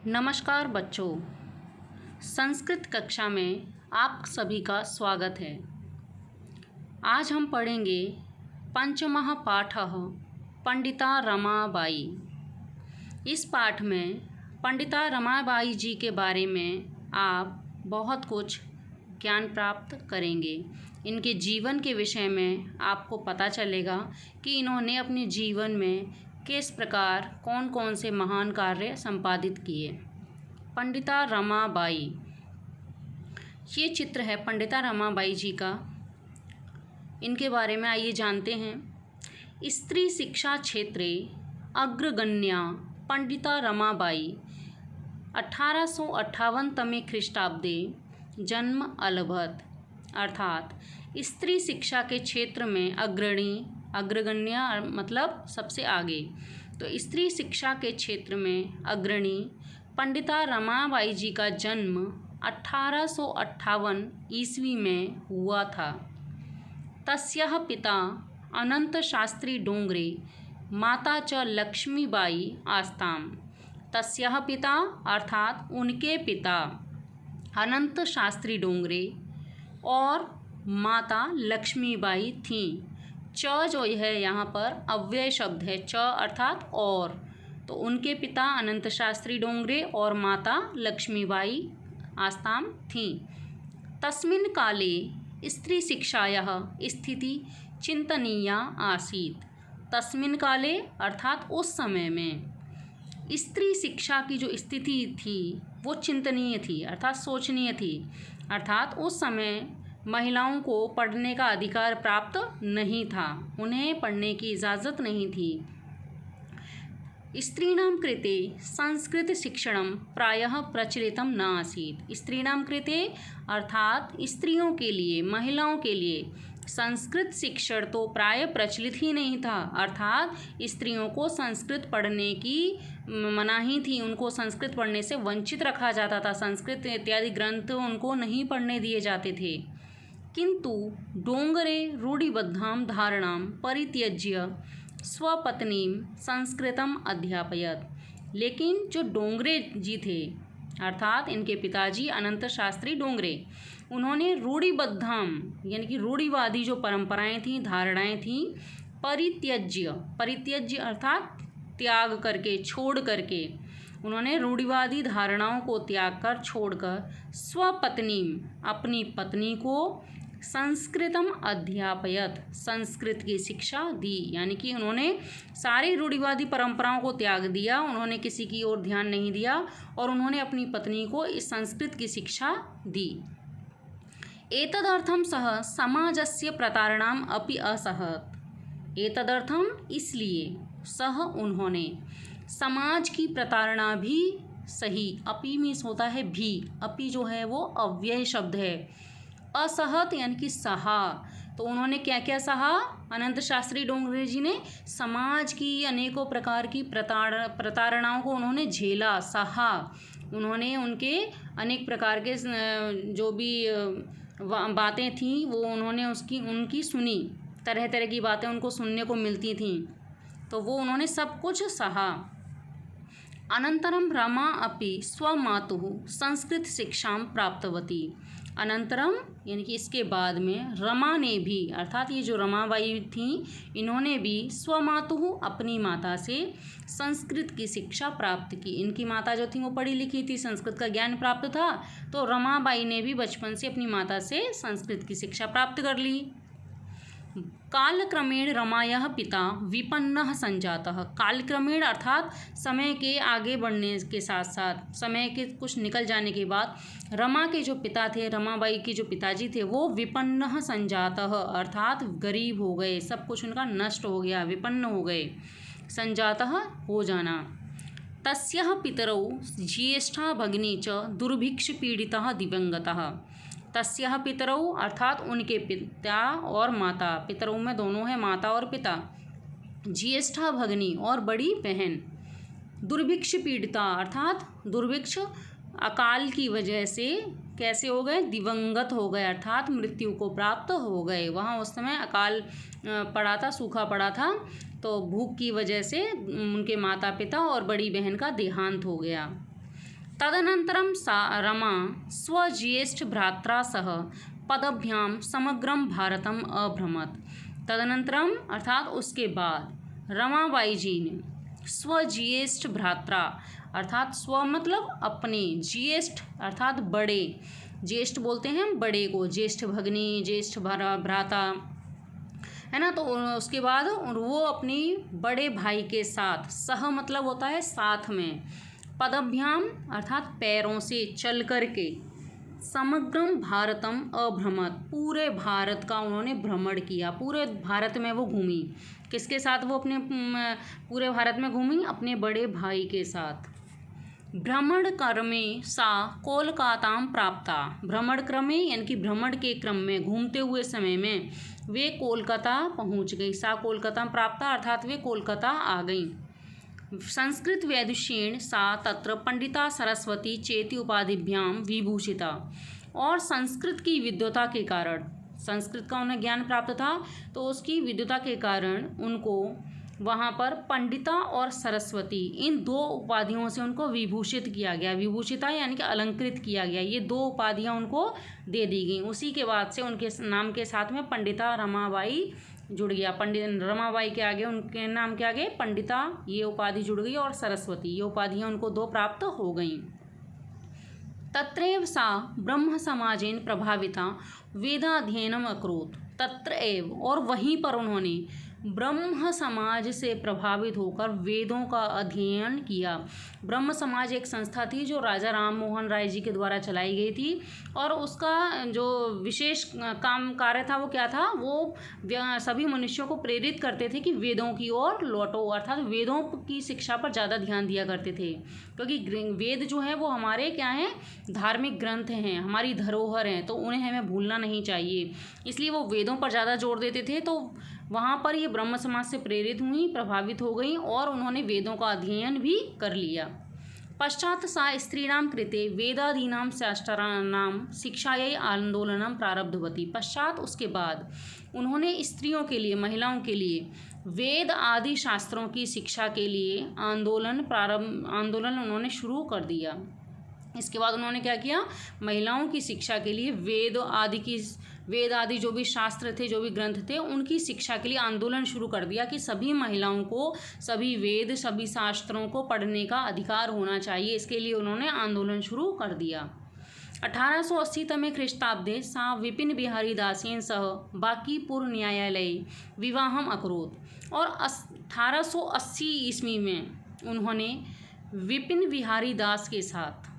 नमस्कार बच्चों, संस्कृत कक्षा में आप सभी का स्वागत है। आज हम पढ़ेंगे पंचमः पाठः पंडिता रमाबाई। इस पाठ में पंडिता रमाबाई जी के बारे में आप बहुत कुछ ज्ञान प्राप्त करेंगे। इनके जीवन के विषय में आपको पता चलेगा कि इन्होंने अपने जीवन में किस प्रकार कौन कौन से महान कार्य संपादित किए। पंडिता रमाबाई, ये चित्र है पंडिता रमाबाई जी का। इनके बारे में आइए जानते हैं। स्त्री शिक्षा क्षेत्रे अग्रगण्या पंडिता रमाबाई 1858 तमे ख्रीष्टाब्दे जन्म अलभत। अर्थात स्त्री शिक्षा के क्षेत्र में अग्रगण्या मतलब सबसे आगे, तो स्त्री शिक्षा के क्षेत्र में अग्रणी पंडिता रमाबाई जी का जन्म 1858 ईस्वी में हुआ था। तस्याः पिता अनंत शास्त्री डोंगरे, माता च लक्ष्मीबाई आस्ताम। तस्याः पिता अर्थात उनके पिता अनंत शास्त्री डोंगरे और माता लक्ष्मीबाई थीं। च जो है यहाँ पर अव्यय शब्द है, च अर्थात और, तो उनके पिता अनंत शास्त्री डोंगरे और माता लक्ष्मीबाई आस्ताम थीं। तस्मिन् काले स्त्री शिक्षायाः स्थिति चिंतनीया आसीत्। तस्मिन् काले अर्थात उस समय में स्त्री शिक्षा की जो स्थिति थी वो चिंतनीय थी, अर्थात सोचनीय थी। अर्थात उस समय महिलाओं को पढ़ने का अधिकार प्राप्त नहीं था, उन्हें पढ़ने की इजाज़त नहीं थी। स्त्रीणां कृते संस्कृत शिक्षणं प्रायः प्रचलितं न आसीत्। स्त्रीणां कृते अर्थात स्त्रियों के लिए, महिलाओं के लिए संस्कृत शिक्षण तो प्राय प्रचलित ही नहीं था। अर्थात स्त्रियों को संस्कृत पढ़ने की मनाही थी, उनको संस्कृत पढ़ने से वंचित रखा जाता था। संस्कृत इत्यादि ग्रंथ उनको नहीं पढ़ने दिए जाते थे। किंतु डोंगरे रूढ़िबद्धां धारणां परित्यज्य स्वपत्नीं संस्कृतम अध्यापयत्। लेकिन जो डोंगरे जी थे, अर्थात इनके पिताजी अनंत शास्त्री डोंगरे, उन्होंने रूढ़िबद्धां यानी कि रूढ़िवादी जो परंपराएं थीं, धारणाएं थीं, परित्यज्य अर्थात त्याग करके, छोड़ करके, उन्होंने रूढ़िवादी धारणाओं को त्याग कर, छोड़कर स्वपत्नी अपनी पत्नी को संस्कृतम अध्यापयत संस्कृत की शिक्षा दी। यानी कि उन्होंने सारी रूढ़िवादी परंपराओं को त्याग दिया, उन्होंने किसी की ओर ध्यान नहीं दिया और उन्होंने अपनी पत्नी को इस संस्कृत की शिक्षा दी। एतदर्थं सः समाजस्य प्रतारणाम् अपि असहत। एतदर्थं इसलिए सः उन्होंने समाज की प्रताड़ना भी सही। अपि मीन्स होता है भी, अपि जो है वो अव्यय शब्द है। असहत यानी कि सहा, तो उन्होंने क्या क्या सहा? अनंत शास्त्री डोंगरे जी ने समाज की अनेकों प्रकार की प्रताड़नाओं को उन्होंने झेला, सहा। उन्होंने उनके अनेक प्रकार के जो भी बातें थीं वो उन्होंने उनकी सुनी। तरह तरह की बातें उनको सुनने को मिलती थीं, तो वो उन्होंने सब कुछ सहा। अनंतरम रमा अपि स्वमातुः संस्कृत शिक्षां प्राप्तवती। अनंतरम यानी कि इसके बाद में रमा ने भी, अर्थात ये जो रमाबाई थीं, इन्होंने भी स्वमातुः अपनी माता से संस्कृत की शिक्षा प्राप्त की। इनकी माता जो थी वो पढ़ी लिखी थी, संस्कृत का ज्ञान प्राप्त था, तो रमाबाई ने भी बचपन से अपनी माता से संस्कृत की शिक्षा प्राप्त कर ली। कालक्रमेण रमायाः पिता विपन्नः संजातः। कालक्रमेण अर्थात समय के आगे बढ़ने के साथ साथ, समय के कुछ निकल जाने के बाद रमा के जो पिता थे, रमाबाई के जो पिताजी थे, वो विपन्नः संजातः अर्थात गरीब हो गए, सब कुछ उनका नष्ट हो गया, विपन्न हो गए। संजातः हो जाना। तस्याः पितरौ ज्येष्ठा भगिनी च दुर्भिक्षपीडितः दिवंगतः। तस्याः पितरौ अर्थात उनके पिता और माता, पितरौ में दोनों हैं, माता और पिता, ज्येष्ठा भगिनी और बड़ी बहन, दुर्भिक्ष पीड़िता अर्थात दुर्भिक्ष अकाल की वजह से कैसे हो गए? दिवंगत हो गए, अर्थात मृत्यु को प्राप्त हो गए। वहाँ उस समय अकाल पड़ा था, सूखा पड़ा था, तो भूख की वजह से उनके माता पिता और बड़ी बहन का देहांत हो गया। तदनन्तरं सा रमा स्वज्येष्ठभ्रात्रा सह पदभ्यां समग्रं भारतम अभ्रमत। तदनंतरम अर्थात उसके बाद रमाबाई जी ने स्वज्येष्ठ भ्रात्रा अर्थात स्व मतलब अपने, ज्येष्ठ अर्थात बड़े, ज्येष्ठ बोलते हैं हम बड़े को, ज्येष्ठ भगनी, ज्येष्ठ भ्राता है ना। तो उसके बाद वो अपनी बड़े भाई के साथ, सह मतलब होता है साथ में, पदभ्याम अर्थात पैरों से चल कर के, समग्रम भारतम अभ्रमत पूरे भारत का उन्होंने भ्रमण किया, पूरे भारत में वो घूमी। किसके साथ वो अपने पूरे भारत में घूमी? अपने बड़े भाई के साथ। भ्रमण क्रमे सा कोलकाताम प्राप्ता, भ्रमण क्रमे यानी कि भ्रमण के क्रम में, घूमते हुए समय में वे कोलकाता पहुंच गई। सा कोलकाता प्राप्ता अर्थात वे कोलकाता आ गई। संस्कृत वैदुष्येण सा तत्र पंडिता सरस्वती चेति उपाधिभ्याम विभूषिता, और संस्कृत की विद्वता के कारण, संस्कृत का उन्हें ज्ञान प्राप्त था तो उसकी विद्वता के कारण उनको वहाँ पर पंडिता और सरस्वती इन दो उपाधियों से उनको विभूषित किया गया। विभूषिता यानी कि अलंकृत किया गया, ये दो उपाधियाँ उनको दे दी गई। उसी के बाद से उनके नाम के साथ में पंडिता रमाबाई जुड़ गया। पंडित रमाबाई के आगे, उनके नाम के आगे पंडिता ये उपाधि जुड़ गई, और सरस्वती ये उपाधियाँ उनको दो प्राप्त हो गईं। तत्रैव सा ब्रह्म समाजेन प्रभाविता वेदाध्ययनम अकरोत्, तत्र एव और वहीं पर उन्होंने ब्रह्म समाज से प्रभावित होकर वेदों का अध्ययन किया। ब्रह्म समाज एक संस्था थी जो राजा राम मोहन राय जी के द्वारा चलाई गई थी, और उसका जो विशेष काम कार्य था वो क्या था? वो सभी मनुष्यों को प्रेरित करते थे कि वेदों की ओर लौटो, अर्थात वेदों की शिक्षा पर ज़्यादा ध्यान दिया करते थे, क्योंकि वेद जो है वो हमारे क्या हैं? धार्मिक ग्रंथ हैं, हमारी धरोहर हैं, तो उन्हें हमें भूलना नहीं चाहिए। इसलिए वो वेदों पर ज़्यादा जोर देते थे। तो वहाँ पर ये ब्रह्म समाज से प्रेरित हुई, प्रभावित हो गई, और उन्होंने वेदों का अध्ययन भी कर लिया। पश्चात सा स्त्रीणां कृते वेदादीनां शास्त्राणां शिक्षायै आंदोलनं प्रारब्धवती, पश्चात उसके बाद उन्होंने स्त्रियों के लिए, महिलाओं के लिए वेद आदि शास्त्रों की शिक्षा के लिए आंदोलन उन्होंने शुरू कर दिया। इसके बाद उन्होंने क्या किया? महिलाओं की शिक्षा के लिए वेद आदि जो भी शास्त्र थे, जो भी ग्रंथ थे, उनकी शिक्षा के लिए आंदोलन शुरू कर दिया कि सभी महिलाओं को सभी वेद, सभी शास्त्रों को पढ़ने का अधिकार होना चाहिए। इसके लिए उन्होंने आंदोलन शुरू कर दिया। 1880 तमे ख्रीष्टाब्दे सा विपिन बिहारी दासेन सह बांकीपुर न्यायालय विवाहम अकरोत्, और 1880 ईस्वी में उन्होंने विपिन बिहारी दास के साथ,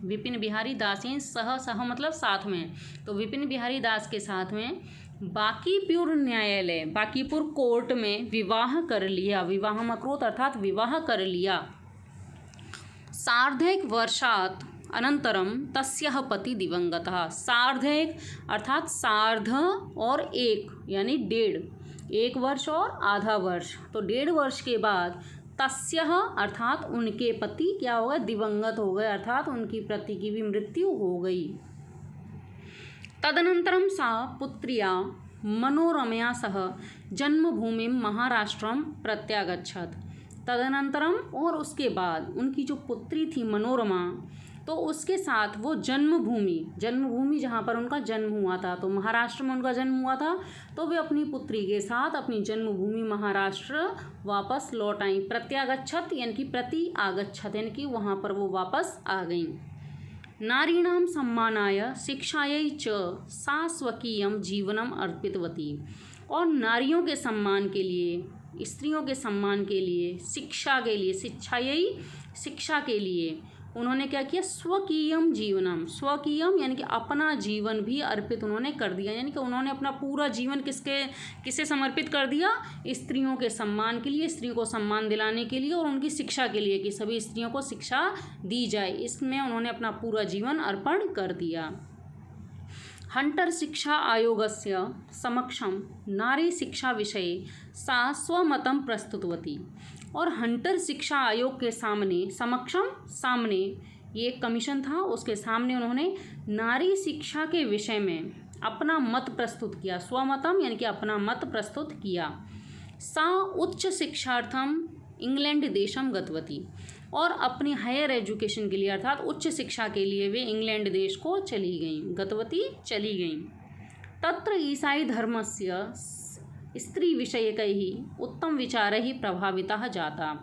विपिन बिहारी दासेन सह मतलब साथ में, तो विपिन बिहारी दास के साथ में बांकीपुर न्यायालय, बांकीपुर कोर्ट में विवाह कर लिया। विवाहम अकरोत् अर्थात विवाह कर लिया। सार्धैक वर्षात् अनंतरम तस्याः पति दिवंगतः, सार्धैक अर्थात सार्ध और एक यानी डेढ़, एक वर्ष और आधा वर्ष, तो 1.5 वर्ष के बाद तस्यः अर्थात उनके पति क्या हो गए? दिवंगत हो गए, अर्थात उनकी पति की भी मृत्यु हो गई। तदनंतरम सा पुत्र्या मनोरमया सह जन्मभूमि महाराष्ट्रम प्रत्यागच्छत, तदनंतरम और उसके बाद उनकी जो पुत्री थी मनोरमा, तो उसके साथ वो जन्मभूमि जहाँ पर उनका जन्म हुआ था, तो महाराष्ट्र में उनका जन्म हुआ था, तो वे अपनी पुत्री के साथ अपनी जन्मभूमि महाराष्ट्र वापस लौट आई। प्रत्यागच्छत यानी कि प्रति आगच्छत यानी कि वहाँ पर वो वापस आ गई। नारीणां सम्मानाय शिक्षायै च सा स्वकीयं जीवनम अर्पितवती, और नारियों के सम्मान के लिए, स्त्रियों के सम्मान के लिए, शिक्षा के लिए, शिक्षा के लिए उन्होंने क्या किया? स्वकीयम जीवनम, स्वकीयम यानी कि अपना जीवन भी अर्पित उन्होंने कर दिया, यानी कि उन्होंने अपना पूरा जीवन किसे समर्पित कर दिया? स्त्रियों के सम्मान के लिए, स्त्रियों को सम्मान दिलाने के लिए, और उनकी शिक्षा के लिए कि सभी स्त्रियों को शिक्षा दी जाए, इसमें उन्होंने अपना पूरा जीवन अर्पण कर दिया। हंटर शिक्षा आयोगस्य समक्षम नारी शिक्षा विषये सा स्वमतं प्रस्तुतवती, और हंटर शिक्षा आयोग के सामने ये एक कमीशन था, उसके सामने उन्होंने नारी शिक्षा के विषय में अपना मत प्रस्तुत किया। स्वमतम यानी कि अपना मत प्रस्तुत किया। सा उच्च शिक्षार्थम इंग्लैंड देशम गतवती, और अपनी हायर एजुकेशन के लिए अर्थात उच्च शिक्षा के लिए वे इंग्लैंड देश को चली गईं, गतवती चली गईं। तत्र ईसाई धर्मस्य स्त्री विषयकैः उत्तम विचारैः प्रभावितः जाता।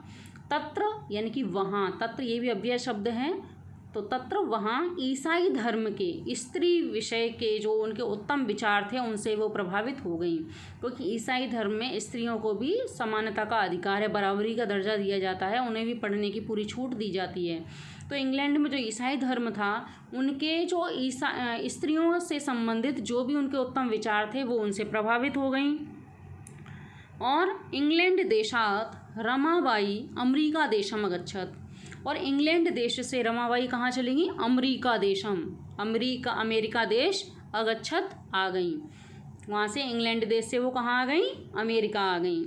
तत्र यानी कि वहाँ, तत्र ये भी अव्यय शब्द है, तो तत्र वहाँ ईसाई धर्म के स्त्री विषय के जो उनके उत्तम विचार थे उनसे वो प्रभावित हो गई, क्योंकि ईसाई धर्म में स्त्रियों को भी समानता का अधिकार है, बराबरी का दर्जा दिया जाता है, उन्हें भी पढ़ने की पूरी छूट दी जाती है। तो इंग्लैंड में जो ईसाई धर्म था उनके जो स्त्रियों से संबंधित जो भी उनके उत्तम विचार थे वो उनसे प्रभावित हो गई। और इंग्लैंड देशात रमाबाई अमेरिका देशम अगच्छत, और इंग्लैंड देश से रमाबाई कहाँ चलेंगी? अमेरिका देशम, अमेरिका देश अगच्छत आ गई। वहाँ से इंग्लैंड देश से वो कहाँ आ गई? अमेरिका आ गई।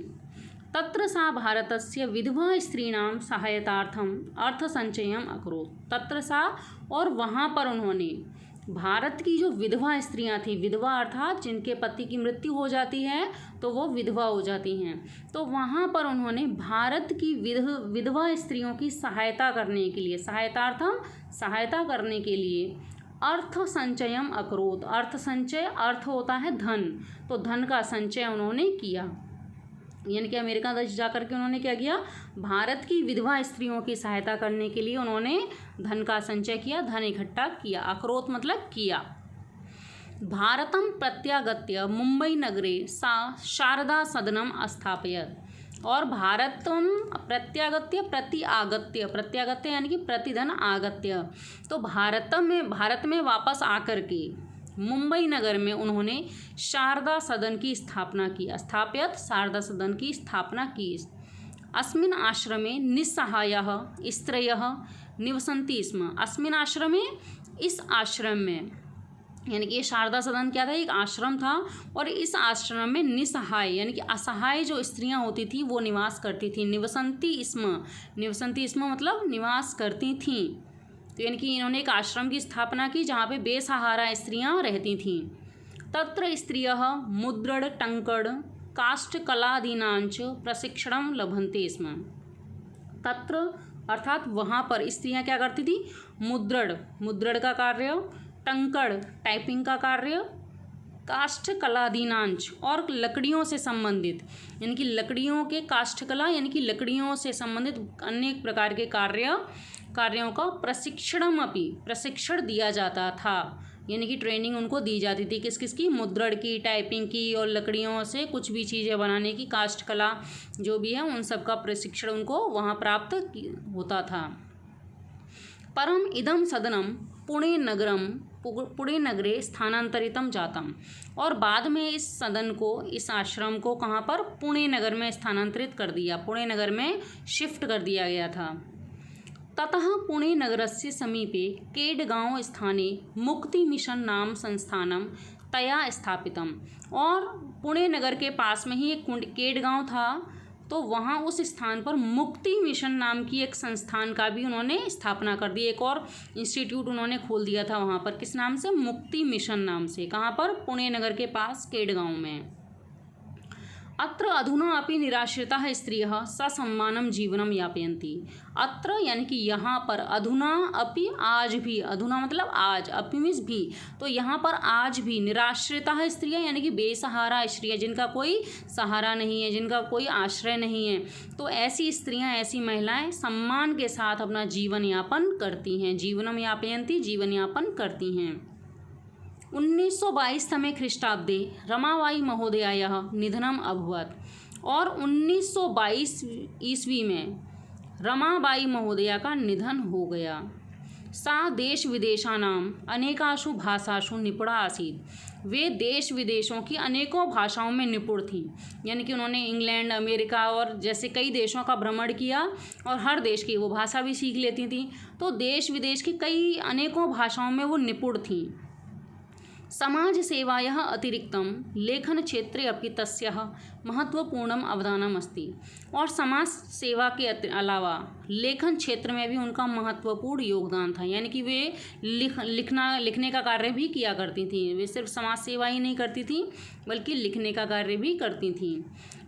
तत्र सा भारतस्य विधवा स्त्रीणां सहायतार्थम अर्थसंचयम् अकरोत्। तत्र सा, और वहाँ पर उन्होंने भारत की जो विधवा स्त्रियां थी, विधवा अर्थात जिनके पति की मृत्यु हो जाती है तो वो विधवा हो जाती हैं, तो वहाँ पर उन्होंने भारत की विधवा स्त्रियों की सहायता करने के लिए, सहायतार्थम सहायता करने के लिए अर्थ संचयम अकरोत्। अर्थ संचय, अर्थ होता है धन, तो धन का संचय उन्होंने किया, यानी कि अमेरिका देश जाकर के उन्होंने क्या किया? भारत की विधवा स्त्रियों की सहायता करने के लिए उन्होंने धन का संचय किया, धन इकट्ठा किया। अकरोत् मतलब किया। भारतम प्रत्यागत्य मुंबई नगरे सा शारदा सदनम स्थापयत, और भारतम प्रत्यागत्य प्रति आगत्य यानी कि प्रतिधन आगत्य, तो भारत में वापस आकर के मुंबई नगर में उन्होंने शारदा सदन की स्थापना की। स्थापयत शारदा सदन की स्थापना की। अस्मिन् आश्रमे निस्सहायाः स्त्रयः निवसन्ति स्म। अस्मिन् आश्रमे, इस आश्रम में, यानी कि ये शारदा सदन क्या था? एक आश्रम था, और इस आश्रम में निसहाय यानी कि असहाय जो स्त्रियां होती थी वो निवास करती थी। निवसन्ति स्म मतलब निवास करती थीं। तो यानी कि इन्होंने एक आश्रम की स्थापना की जहाँ पे बेसहारा स्त्रियां रहती थीं। तत्र स्त्रियः मुद्रण टंकण काष्ठकलादीनांच प्रशिक्षणं लभन्ते स्म। तत्र अर्थात वहाँ पर स्त्रियां क्या करती थी? मुद्रण का कार्य, टंकड़ टाइपिंग का कार्य, काष्ठकलादीनांच और लकड़ियों से संबंधित, यानी कि लकड़ियों के काष्ठकला यानी कि लकड़ियों से संबंधित अनेक प्रकार के कार्यों का प्रशिक्षण दिया जाता था, यानी कि ट्रेनिंग उनको दी जाती थी। किस की? मुद्रण की, टाइपिंग की, और लकड़ियों से कुछ भी चीज़ें बनाने की, काष्ठकला जो भी है उन सब का प्रशिक्षण उनको वहाँ प्राप्त होता था। परम इदम सदनम पुणे नगरे स्थानांतरितम जातम, और बाद में इस सदन को, इस आश्रम को कहाँ पर? पुणे नगर में स्थानांतरित कर दिया, पुणे नगर में शिफ्ट कर दिया गया था। ततः पुणे नगरस्य समीपे केडगांव स्थाने मुक्ति मिशन नाम संस्थानम तया स्थापितम, और पुणे नगर के पास में ही एक केडगांव था, तो वहाँ उस स्थान पर मुक्ति मिशन नाम की एक संस्थान का भी उन्होंने स्थापना कर दी। एक और इंस्टीट्यूट उन्होंने खोल दिया था वहाँ पर, किस नाम से? मुक्ति मिशन नाम से। कहाँ पर? पुणे नगर के पास केडगांव में। अत्र अधुना अपि निराश्रिताः स्त्रियः ससम्मानं जीवनं यापयन्ति। अत्र यानी कि यहाँ पर, अधुना अपि आज भी, अधुना मतलब आज, अपि मीन्स भी, तो यहाँ पर आज भी निराश्रिताः स्त्रियाँ यानी कि बेसहारा स्त्रियाँ, जिनका कोई सहारा नहीं है, जिनका कोई आश्रय नहीं है, तो ऐसी स्त्रियाँ, ऐसी महिलाएं सम्मान के साथ अपना जीवन यापन करती हैं। जीवनम यापयन्ति, जीवन यापन करती हैं। 1922 तमे ख्रीष्टाब्दे रमाबाई महोदयायाः निधनम अभवत्, और 1922 ईस्वी में रमाबाई महोदया का निधन हो गया। सा देश विदेशानाम अनेकासु भाषासु निपुणा आसीत्। वे देश विदेशों की अनेकों भाषाओं में निपुण थी, यानी कि उन्होंने इंग्लैंड, अमेरिका और जैसे कई देशों का भ्रमण किया, और हर देश की वो भाषा भी सीख लेती थी, तो देश विदेश की कई अनेकों भाषाओं में वो निपुण थी। समाजसेवायाः अतिरिक्तं लेखनक्षेत्रे अपि तस्याः महत्वपूर्णम् अवदानम् अस्ति। और समाज सेवा के अलावा लेखन क्षेत्र में भी उनका महत्वपूर्ण योगदान था, यानी कि वे लिखने का कार्य भी किया करती थी। वे सिर्फ समाज सेवा ही नहीं करती थी बल्कि लिखने का कार्य भी करती थी।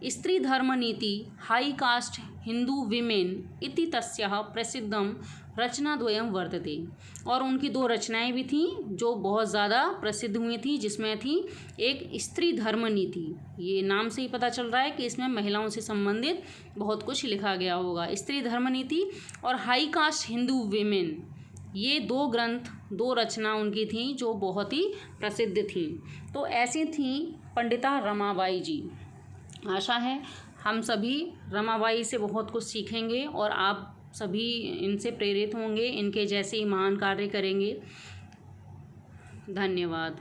स्त्री धर्म नीति हाई कास्ट हिंदू विमेन इति तस्याः प्रसिद्धम रचनाद्वयं वर्तते। और उनकी 2 रचनाएं भी थीं जो बहुत ज़्यादा प्रसिद्ध हुई थी, जिसमें थी एक स्त्री धर्म नीति। ये नाम से ही पता चल रहा है कि इसमें महिलाओं से संबंधित बहुत कुछ लिखा गया होगा। स्त्री धर्म नीति और हाई कास्ट हिंदू विमेन, ये 2 ग्रंथ 2 रचना उनकी थी जो बहुत ही प्रसिद्ध थी। तो ऐसी थी पंडिता रमाबाई जी। आशा है हम सभी रमाबाई से बहुत कुछ सीखेंगे और आप सभी इनसे प्रेरित होंगे, इनके जैसे ही महान कार्य करेंगे। धन्यवाद।